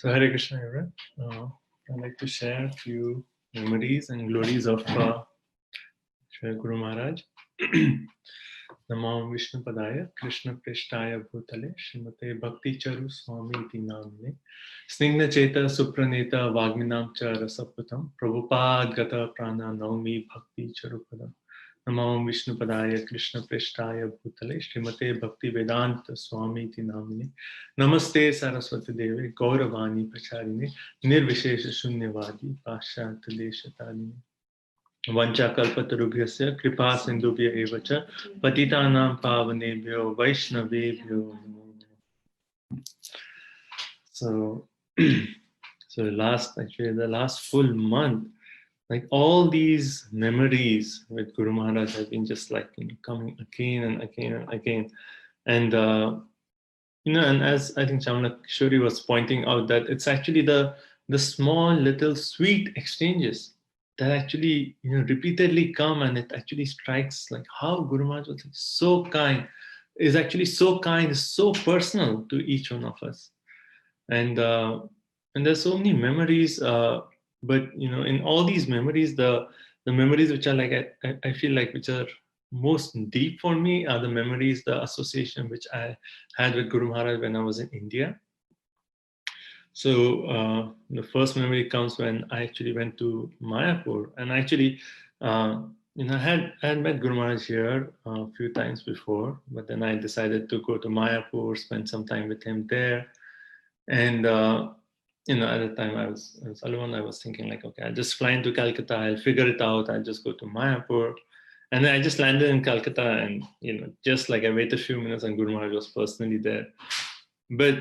So Hare Krishna, everyone. I'd like to share a few memories and glories of Shri Guru Maharaj. Namo Vishnu Padaya, Krishna Prishtaya Bhutale, Srimate Bhakti Charu Swami iti namne, Snigna Cheta Supraneta Vagminam Cha Rasaputam, Prabhupada Gata Prana Naumi Bhakti Charu Padam. Namo Vishnu Padaya, Krishna Prishtaya Bhutale, Srimate Bhakti Vedanta Swami iti namne, Namaste Saraswati Devi, Gauravani Pracharine, Nirvishesha Shunyavadi, Pashat Deshatarine. Vancha kalpatarubhyasya kripa sindhubhya evacha patitanam pavanebhyo vaishnavebhyo namo namaha. So the last full month, like all these memories with Guru Maharaj have been just like coming again and again and again. And and as I think Chamla Kishori was pointing out, that it's actually the small little sweet exchanges that actually repeatedly come, and it actually strikes like how Guru Maharaj was like so kind, is actually so kind, is so personal to each one of us. And there's so many memories, but in all these memories, the memories which are like I feel like which are most deep for me are the memories, the association which I had with Guru Maharaj when I was in India. So the first memory comes when I actually went to Mayapur, and actually, I had met Guru Maharaj here a few times before, but then I decided to go to Mayapur, spend some time with him there, and at the time I was alone. I was thinking like, okay, I'll just fly into Calcutta, I'll figure it out, I'll just go to Mayapur. And then I just landed in Calcutta, and just like I waited a few minutes, and Guru Maharaj was personally there. But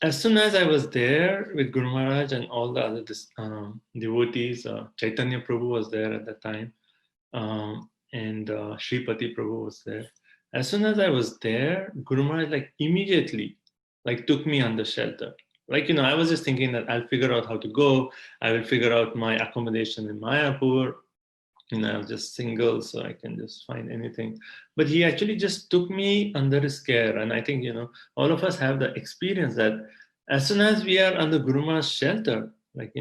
as soon as I was there with Guru Maharaj and all the other devotees, Chaitanya Prabhu was there at that time, and Shripati Prabhu was there. As soon as I was there, Guru Maharaj like immediately like took me under shelter. Like, I was just thinking that I'll figure out how to go. I will figure out my accommodation in Mayapur. I was just single, so I can just find anything. But he actually just took me under his care. And I think, all of us have the experience that as soon as we are under Guru Maharaj's shelter, like,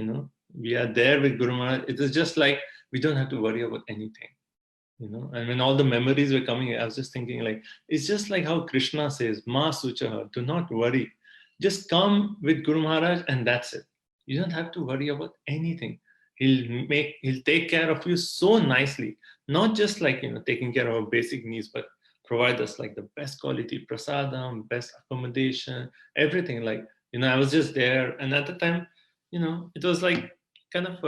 we are there with Guru Maharaj, it is just like we don't have to worry about anything. And when all the memories were coming, I was just thinking like, it's just like how Krishna says, Ma Suchaha, do not worry. Just come with Guru Maharaj and that's it. You don't have to worry about anything. He'll take care of you so nicely, not just like, taking care of our basic needs, but provide us like the best quality prasadam, best accommodation, everything. Like, I was just there. And at the time, it was like, kind of,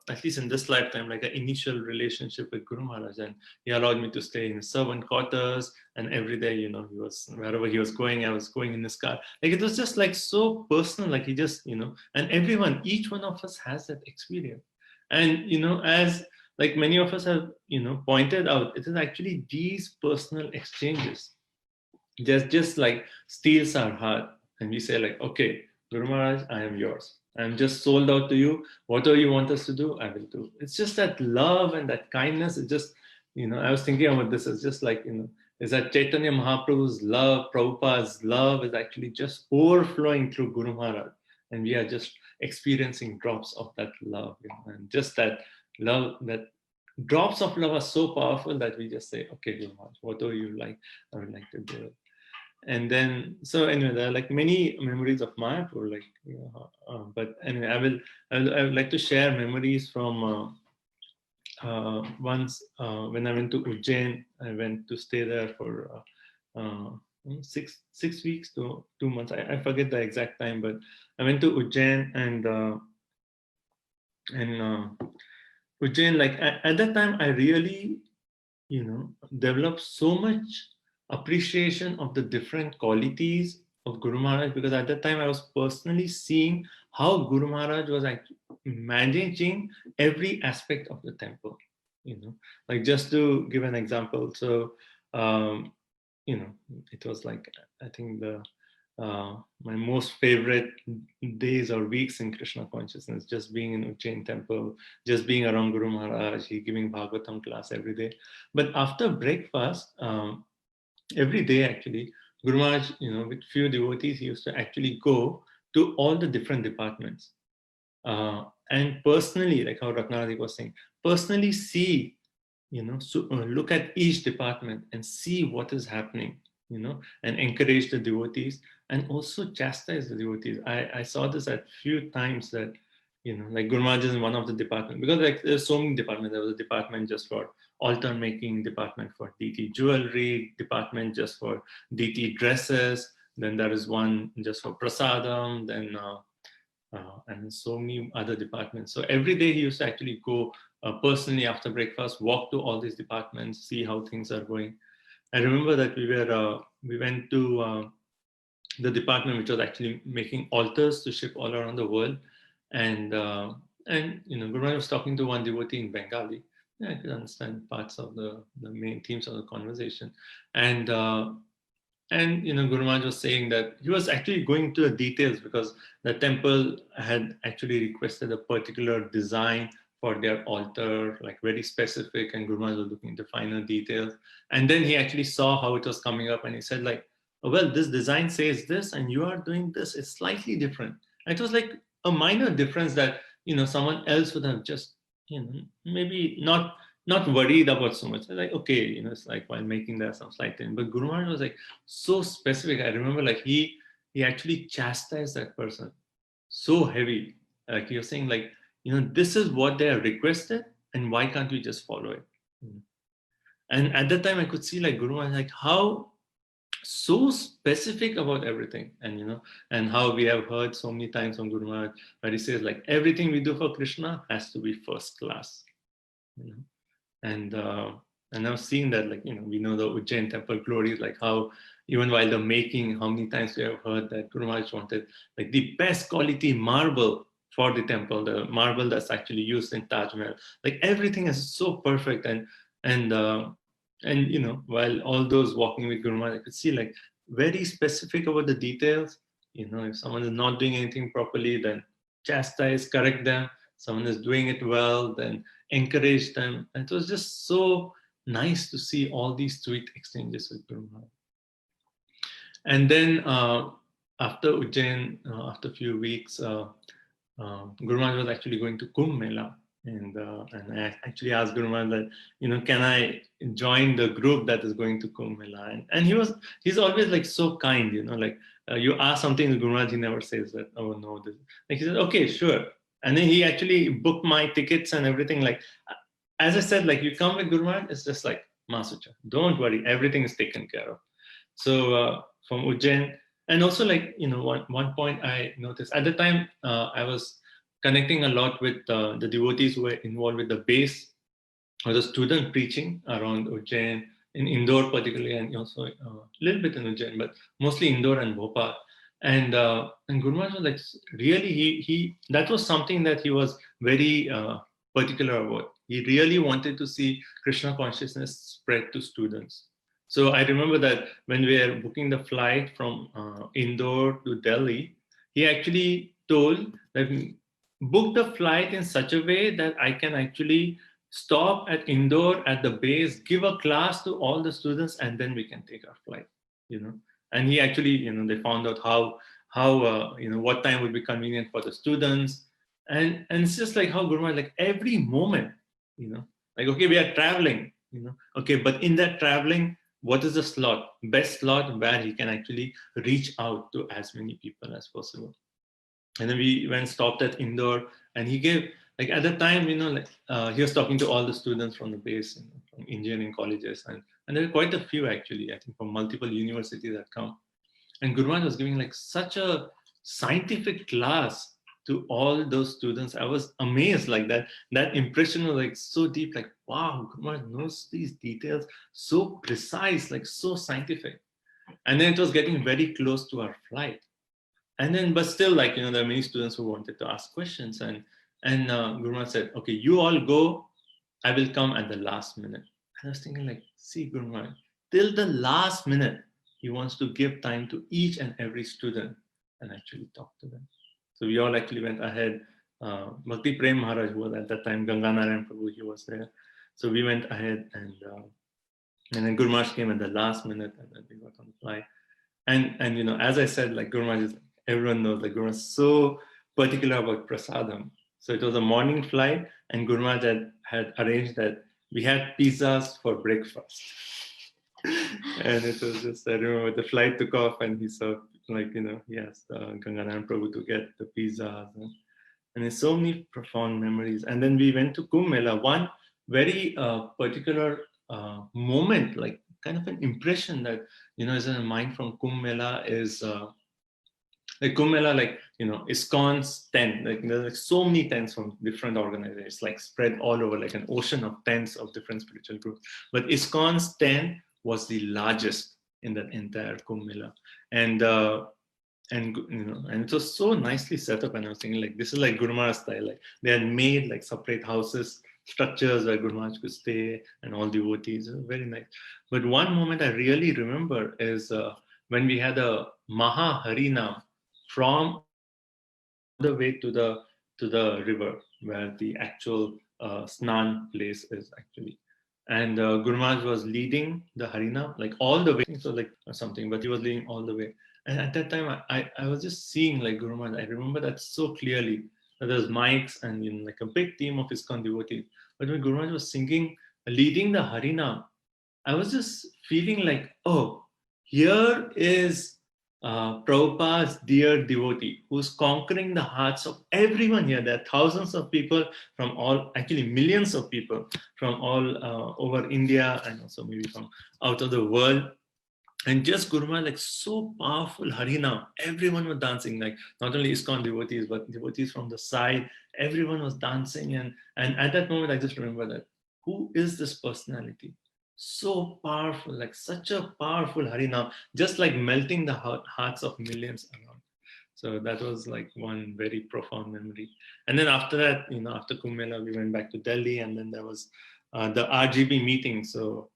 at least in this lifetime, like an initial relationship with Guru Maharaj, and he allowed me to stay in servant quarters, and every day, he was, wherever he was going, I was going in his car. Like, it was just like so personal, like he just, and everyone, each one of us has that experience. And, as like many of us have, pointed out, it is actually these personal exchanges just like steals our heart. And we say like, okay, Guru Maharaj, I am yours. I'm just sold out to you. Whatever you want us to do, I will do. It's just that love and that kindness. It's just, I was thinking about this. It's just like, is that Chaitanya Mahaprabhu's love, Prabhupada's love is actually just overflowing through Guru Maharaj. And we are just experiencing drops of that love. And just that love, that drops of love are so powerful that we just say, okay, Guru Maharaj, whatever you like, I would like to do it. And then, so anyway, there are like many memories of Mayapur, like, but anyway, I would like to share memories from once when I went to Ujjain. I went to stay there for 6 weeks to 2 months. I forget the exact time, but I went to Ujjain, and Ujjain, like at that time, I really, developed so much appreciation of the different qualities of Guru Maharaj, because at that time I was personally seeing how Guru Maharaj was actually managing every aspect of the temple. Like, just to give an example, so it was like, I think my most favorite days or weeks in Krishna consciousness, just being in Ujjain temple, just being around Guru Maharaj, he giving Bhagavatam class every day. But after breakfast, every day actually, Guru Maharaj, with few devotees, he used to actually go to all the different departments. And personally, like how Ratnarathi was saying, personally see, so look at each department and see what is happening, and encourage the devotees, and also chastise the devotees. I saw this at few times that, like Guru Maharaj is in one of the departments, because like there's so many departments. There was a department just for altar making, department for DT jewelry, department just for DT dresses. Then there is one just for prasadam. Then and so many other departments. So every day he used to actually go personally after breakfast, walk to all these departments, see how things are going. I remember that we went to the department which was actually making altars to ship all around the world, and Guru Maharaj was talking to one devotee in Bengali. Yeah, I could understand parts of the main themes of the conversation, and Guru Maharaj was saying that he was actually going to the details, because the temple had actually requested a particular design for their altar, like very specific, and Guru Maharaj was looking into final details. And then he actually saw how it was coming up, and he said like, oh, well, this design says this, and you are doing this. It's slightly different. And it was like a minor difference that, someone else would have just, maybe not worried about so much. Like, okay, it's like while making there some slight thing. But Guru Maharaj was like so specific. I remember like he actually chastised that person so heavy. Like he was saying like, this is what they are requested, and why can't we just follow it? And at that time I could see like Guru Maharaj, like how so specific about everything. And how we have heard so many times from Guru Maharaj where he says like everything we do for Krishna has to be first class. And I've seen that, like, we know the Ujjain temple glories, like how even while the making, how many times we have heard that Guru Maharaj wanted like the best quality marble for the temple, the marble that's actually used in Taj Mahal. Like everything is so perfect, and while all those walking with Guru Maharaj, I could see like very specific about the details. If someone is not doing anything properly, then chastise, correct them. Someone is doing it well, then encourage them. And it was just so nice to see all these sweet exchanges with Guru Maharaj. And then after Ujjain, after a few weeks, Guru Maharaj was actually going to Kumbh Mela. And I actually asked Guru Maharaj that, can I join the group that is going to Kumbh Mela? And he's always like so kind, like you ask something to Guru Maharaj, he never says that, oh no, this. Like he said, okay, sure. And then he actually booked my tickets and everything. Like, as I said, like you come with Guru Maharaj, it's just like Masucha. Don't worry, everything is taken care of. So from Ujjain, and also like one point I noticed at the time, I was connecting a lot with the devotees who were involved with the base or the student preaching around Ujjain, in Indore particularly, and also a little bit in Ujjain, but mostly Indore and Bhopal. And Guru Maharaj was like really he that was something that he was very particular about. He really wanted to see Krishna consciousness spread to students. So I remember that when we were booking the flight from Indore to Delhi, he actually told that book the flight in such a way that I can actually stop at Indore at the base, give a class to all the students, and then we can take our flight. And he actually, they found out how what time would be convenient for the students, and it's just like how Guru Maharaj, like every moment, like okay, we are traveling, okay, but in that traveling, what is the best slot where he can actually reach out to as many people as possible. And then we went stopped at Indore, and he gave, like at the time, he was talking to all the students from the base, from engineering colleges, and there were quite a few actually, I think, from multiple universities that come. And Guru Maharaj was giving like such a scientific class to all those students. I was amazed, like that impression was like so deep, like wow, Guru Maharaj knows these details so precise, like so scientific. And then it was getting very close to our flight. And then, but still, like, there are many students who wanted to ask questions. And Guru Maharaj said, okay, you all go, I will come at the last minute. And I was thinking like, see, Guru Maharaj, till the last minute, he wants to give time to each and every student and actually talk to them. So we all actually went ahead. Bhakti Prem Maharaj, who was at that time, Ganganarayan Prabhu, he was there. So we went ahead, and then Guru Maharaj came at the last minute, and then we got on the flight. And as I said, like Guru Maharaj is everyone knows that Guru Maharaj is so particular about prasadam. So it was a morning flight, and Guru Maharaj had arranged that we had pizzas for breakfast. And it was just, I remember the flight took off and he served, like, he asked Ganganayan Prabhu to get the pizzas. And there's so many profound memories. And then we went to Kumbh Mela. One very particular moment, like kind of an impression that, is in my mind from Kumbh Mela is like Kumbh Mela, like, ISKCON's tent, like there's like so many tents from different organizations, like spread all over, like an ocean of tents of different spiritual groups. But ISKCON's tent was the largest in that entire Kumbh Mela. And and it was so nicely set up. And I was thinking, like, this is like Guru Maharaj style. Like they had made like separate houses, structures where Guru Maharaj could stay, and all devotees. It was very nice. But one moment I really remember is when we had a Maha Hareena from all the way to the river where the actual snan place is actually. And Guru Maharaj was leading the Harina like all the way, so like or something, but he was leading all the way. And at that time, I was just seeing like Guru Maharaj. I remember that so clearly. That there's mics and like a big team of ISKCON devotees. But when Guru Maharaj was singing, leading the Harina, I was just feeling like, oh, here is Prabhupada's dear devotee who's conquering the hearts of everyone here. There are thousands of people from all, actually millions of people from all over India and also maybe from out of the world. And just Guru Maharaj, like so powerful Harina. Everyone was dancing, like not only ISKCON devotees, but devotees from the side. Everyone was dancing. And at that moment, I just remember that who is this personality? So powerful, like such a powerful Harinam, just like melting the hearts of millions around. So that was like one very profound memory. And then after that, after Kumbh Mela, we went back to Delhi, and then there was the RGB meeting. So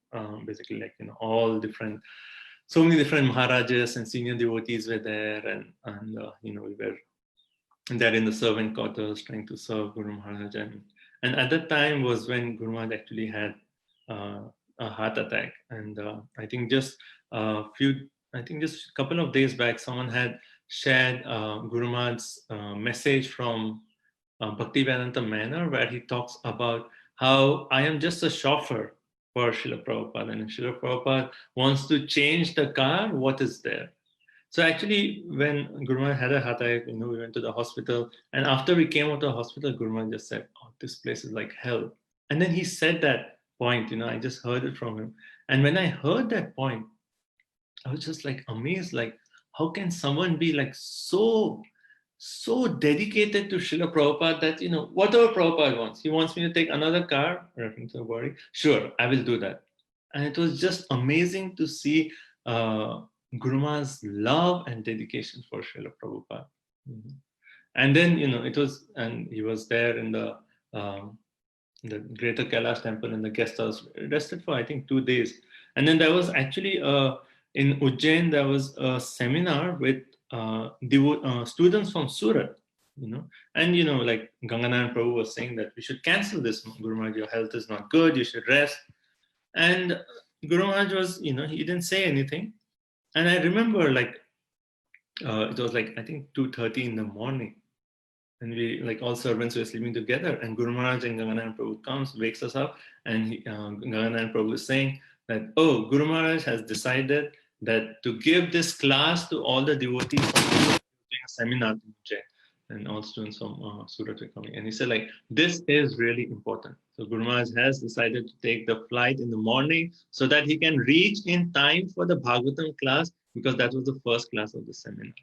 basically, like all different, so many different Maharajas and senior devotees were there, and we were there in the servant quarters trying to serve Guru Maharaj. And at that time was when Guru Maharaj actually had a heart attack. And I think just a couple of days back, someone had shared Guru Maharaj's message from Bhakti Manor, where he talks about how I am just a chauffeur for Srila Prabhupada. And if Srila Prabhupada wants to change the car, what is there? So actually, when Guru Maharaj had a heart attack, we went to the hospital. And after we came out of the hospital, Guru Maharaj just said, oh, this place is like hell. And then he said that point, I just heard it from him. And when I heard that point, I was just like amazed, like, how can someone be like so dedicated to Srila Prabhupada that, whatever Prabhupada wants, he wants me to take another car, referring to the body, sure, I will do that. And it was just amazing to see Guru Maharaj's love and dedication for Srila Prabhupada. And then, and he was there in the Greater Kailash Temple in the guest house, rested for, I think, 2 days. And then there was actually, in Ujjain, there was a seminar with students from Surat, and, like Ganganayan Prabhu was saying that we should cancel this. Guru Maharaj, your health is not good, you should rest. And Guru Maharaj was, he didn't say anything. And I remember, like, it was like, I think 2:30 in the morning. And we, like, all servants were sleeping together. And Guru Maharaj and Ganganayan Prabhu comes, wakes us up. And Ganganayan Prabhu is saying that, oh, Guru Maharaj has decided that to give this class to all the devotees from doing a seminar in Ujjain. And all students from Surat were coming. And he said, like, this is really important. So Guru Maharaj has decided to take the flight in the morning so that he can reach in time for the Bhagavatam class, because that was the first class of the seminar.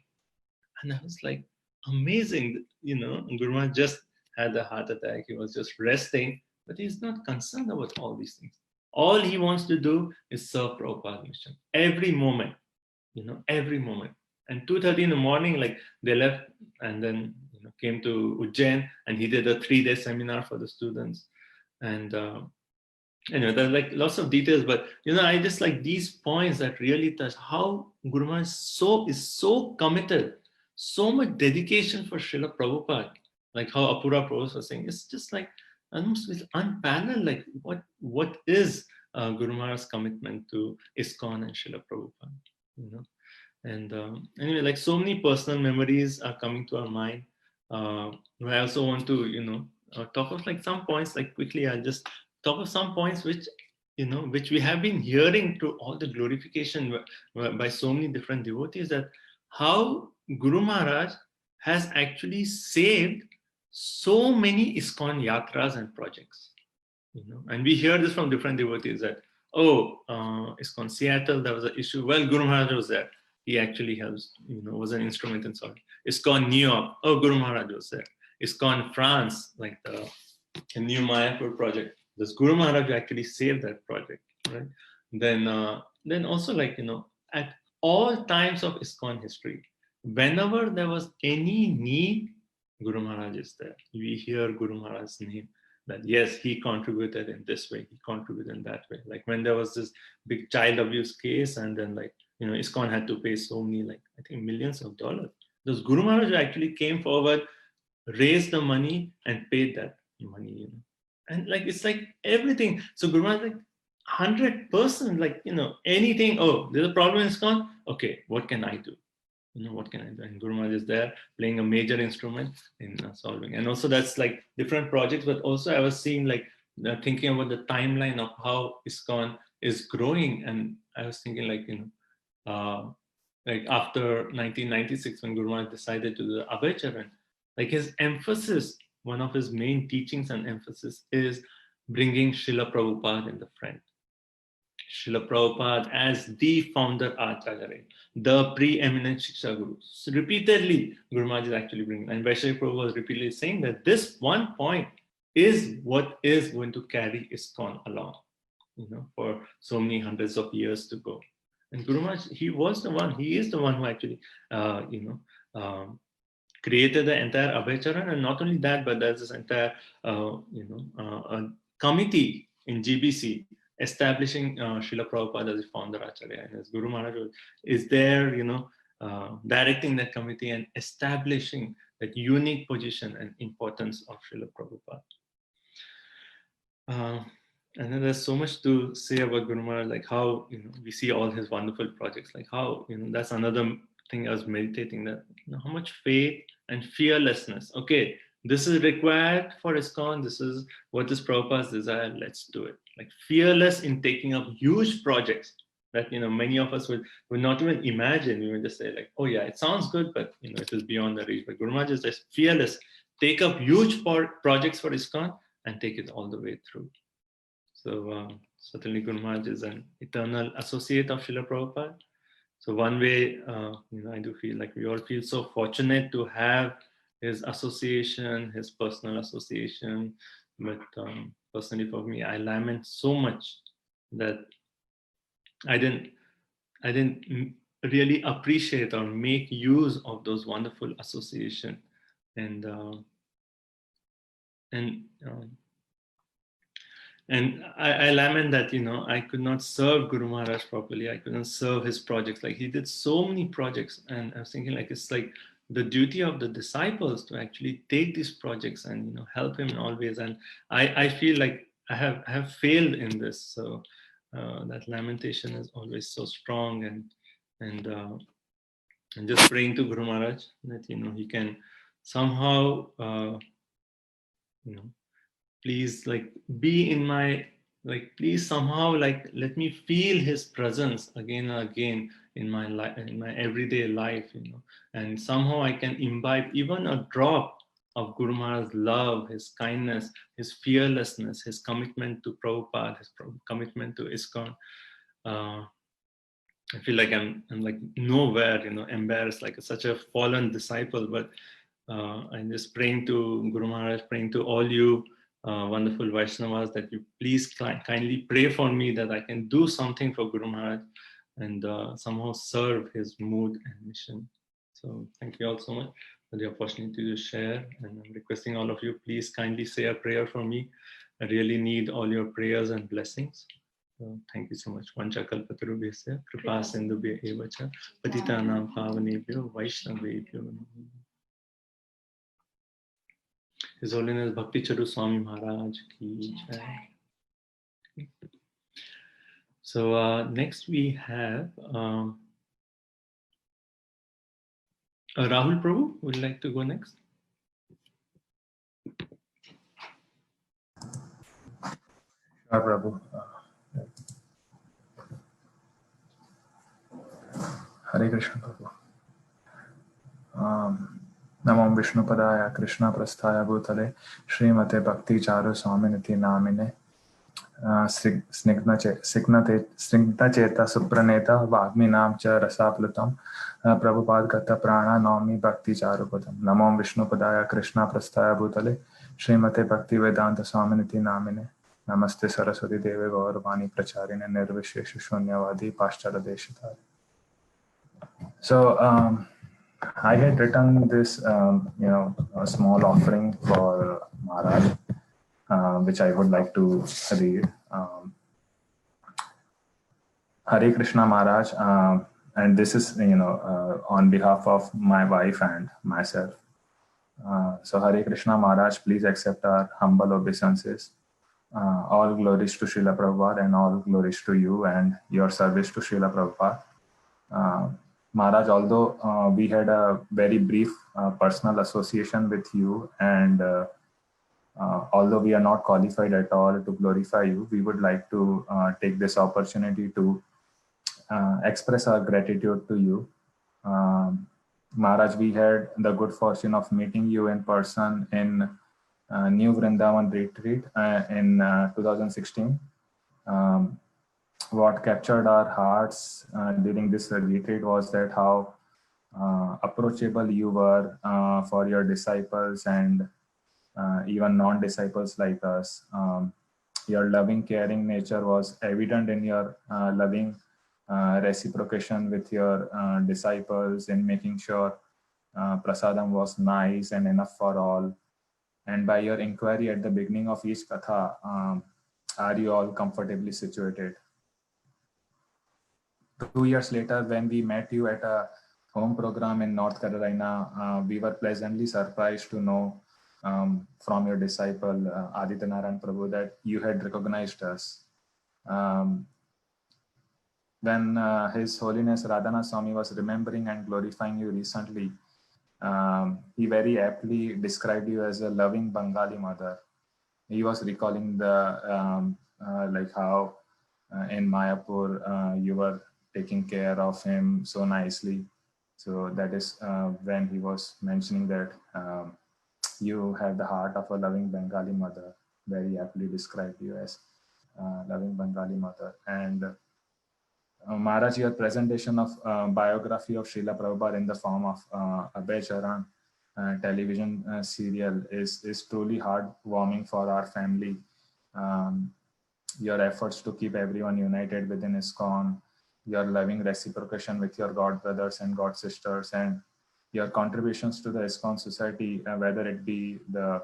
And I was like, amazing, Guru Maharaj just had a heart attack. He was just resting, but he's not concerned about all these things. All he wants to do is serve Prabhupada's mission. Every moment, every moment. And 2:30 in the morning, like, they left and then came to Ujjain, and he did a 3-day seminar for the students. And anyway, there's like lots of details, but I just like these points that really touch how Guru Maharaj is so committed, so much dedication for Srila Prabhupada. Like how Apura Prabhu was saying, it's just like almost unparalleled. Like what is Guru Maharaj's commitment to ISKCON and Srila Prabhupada? And anyway, like so many personal memories are coming to our mind. I also want to, talk of like some points, like quickly, I'll just talk of some points which, which we have been hearing through all the glorification by so many different devotees, that how Guru Maharaj has actually saved so many ISKCON yatras and projects, and we hear this from different devotees that, oh, ISKCON Seattle, there was an issue. Well, Guru Maharaj was there. He actually helps, was an instrument in solving. ISKCON New York, oh, Guru Maharaj was there. ISKCON France, like the new Mayapur project, this Guru Maharaj actually saved that project, right? Then also, like, at all times of ISKCON history, whenever there was any need, Guru Maharaj is there. We hear Guru Maharaj's name, that yes, he contributed in this way, he contributed in that way. Like when there was this big child abuse case, and then, like, ISKCON had to pay so many, like, I think millions of dollars. Those Guru Maharaj actually came forward, raised the money, and paid that money, And like it's like everything. So Guru Maharaj, like 100%, like, anything. Oh, there's a problem in ISKCON. Okay, what can I do? What can I do? And Guru Maharaj is there playing a major instrument in solving. And also that's like different projects, but also I was seeing, like, thinking about the timeline of how ISKCON is growing. And I was thinking, like, like after 1996, when Guru Maharaj decided to do the Abhay Charan, like his emphasis, one of his main teachings and emphasis is bringing Srila Prabhupada in the front. Srila Prabhupada as the founder Acharya, the preeminent Shiksha Guru. So repeatedly, Guru Maharaj is actually bringing, and Vaishnavi Prabhu was repeatedly saying that this one point is what is going to carry ISKCON along, for so many hundreds of years to go. And Guru Maharaj, he is the one who actually, created the entire Abhay Charan, and not only that, but there's this entire, committee in GBC establishing Srila Prabhupada as the founder Acharya, and as Guru Maharaj is there, directing that committee and establishing that unique position and importance of Srila Prabhupada. And then there's so much to say about Guru Maharaj, like how, we see all his wonderful projects, like how, that's another thing I was meditating, that, how much faith and fearlessness. Okay, this is required for ISKCON. This is what is Prabhupada's desire. Let's do it. Like fearless in taking up huge projects that, many of us would not even imagine. We would just say, like, oh yeah, it sounds good, but it is beyond the reach. But Guru Maharaj is just fearless. Take up huge projects for ISKCON and take it all the way through. So certainly Guru Maharaj is an eternal associate of Srila Prabhupada. So one way, I do feel like we all feel so fortunate to have his association, his personal association. But personally for me, I lament so much that I didn't really appreciate or make use of those wonderful association. And I lament that, I could not serve Guru Maharaj properly. I couldn't serve his projects. Like he did so many projects, and I was thinking, like, it's like the duty of the disciples to actually take these projects and, help him in all ways. And I feel like I have failed in this. So that lamentation is always so strong, and just praying to Guru Maharaj that, he can somehow, please, like, be in my, like, please somehow, like, let me feel his presence again and again in my life, in my everyday life, and somehow I can imbibe even a drop of Guru Maharaj's love, his kindness, his fearlessness, his commitment to Prabhupada, his commitment to ISKCON. I feel like I'm like nowhere, embarrassed, like such a fallen disciple, but I'm just praying to Guru Maharaj, praying to all you wonderful Vaishnavas, that you please kindly pray for me, that I can do something for Guru Maharaj and somehow serve his mood and mission. So thank you all so much for the opportunity to share, and I'm requesting all of you, please kindly say a prayer for me. I really need all your prayers and blessings. So thank you so much. Vancha kalpatarubhyasya kripa sindhubhya eva cha patitanam pavanebhyo vaishnavebhyo namo. His Holiness Bhakti Charu Swami Maharaj ki jai. So next we have Rahul Prabhu, would you like to go next? Sure, Prabhu. Hare Krishna, Prabhu. Namo Vishnupadaya Krishna Prasthaya Bhutale Srimate Bhakti Charu Swami Niti Namine Snigna Cheta Supraneta Vagminam Cha Rasaplutam Prabhupada Gata Prana Nami Bhakti Charu Padam Namo Vishnupadaya Krishna Prasthaya Bhutale Srimate Bhakti Vedanta Swami Niti Namine Namaste Saraswati Deve Gauravani Pracharine Nirvishesha Shunyavadi Paschara Deshitari. So I had written this, a small offering for Maharaj, which I would like to read. Hare Krishna Maharaj, and this is, on behalf of my wife and myself. So Hare Krishna Maharaj, please accept our humble obeisances. All glories to Srila Prabhupada and all glories to you and your service to Srila Prabhupada. Maharaj, although we had a very brief personal association with you, and although we are not qualified at all to glorify you, we would like to take this opportunity to express our gratitude to you. Maharaj, we had the good fortune of meeting you in person in New Vrindavan retreat in 2016. What captured our hearts during this retreat was that how approachable you were for your disciples and even non-disciples like us. Your loving, caring nature was evident in your loving reciprocation with your disciples, in making sure prasadam was nice and enough for all. And by your inquiry at the beginning of each katha, are you all comfortably situated? 2 years later, when we met you at a home program in North Carolina, we were pleasantly surprised to know from your disciple Aditya Narayan Prabhu that you had recognized us. When His Holiness Radhanath Swami was remembering and glorifying you recently, he very aptly described you as a loving Bengali mother. He was recalling the like how in Mayapur you were taking care of him so nicely. So that is when he was mentioning that you have the heart of a loving Bengali mother. Very aptly described you as loving Bengali mother. And Maharaj, your presentation of biography of Srila Prabhupada in the form of Abhay Charan television serial is truly heartwarming for our family. Your efforts to keep everyone united within ISKCON, your loving reciprocation with your God brothers and God sisters, and your contributions to the ISKCON society, whether it be the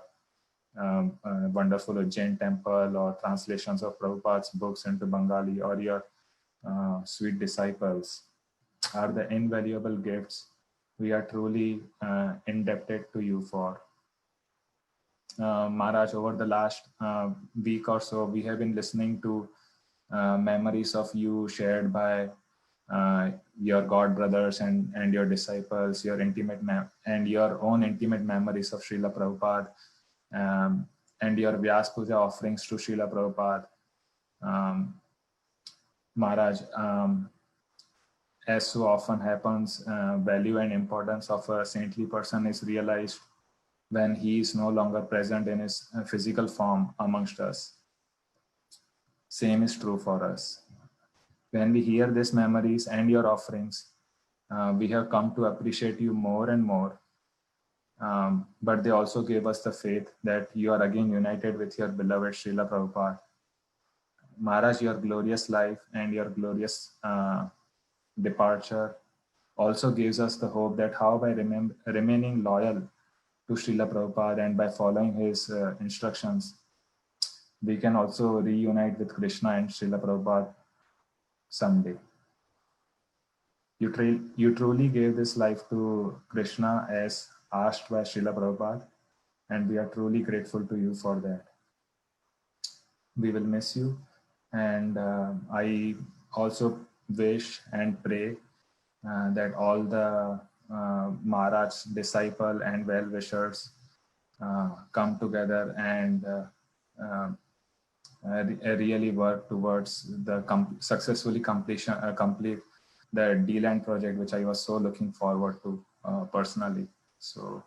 wonderful Ujjain temple or translations of Prabhupada's books into Bengali, or your sweet disciples, are the invaluable gifts we are truly indebted to you for. Maharaj, over the last week or so, we have been listening to memories of you shared by your God brothers and your disciples, your intimate and your own intimate memories of Srila Prabhupada, and your Vyas Puja offerings to Srila Prabhupada. Maharaj, as so often happens, value and importance of a saintly person is realized when he is no longer present in his physical form amongst us. Same is true for us. When we hear these memories and your offerings, we have come to appreciate you more and more. But they also gave us the faith that you are again united with your beloved Srila Prabhupada. Maharaj, your glorious life and your glorious departure also gives us the hope that how by remaining loyal to Srila Prabhupada and by following his instructions, we can also reunite with Krishna and Srila Prabhupada someday. You truly gave this life to Krishna as asked by Srila Prabhupada, and we are truly grateful to you for that. We will miss you, and I also wish and pray that all the Maharaj's disciple and well-wishers come together and really work towards the successfully complete the D-Land project, which I was so looking forward to personally. So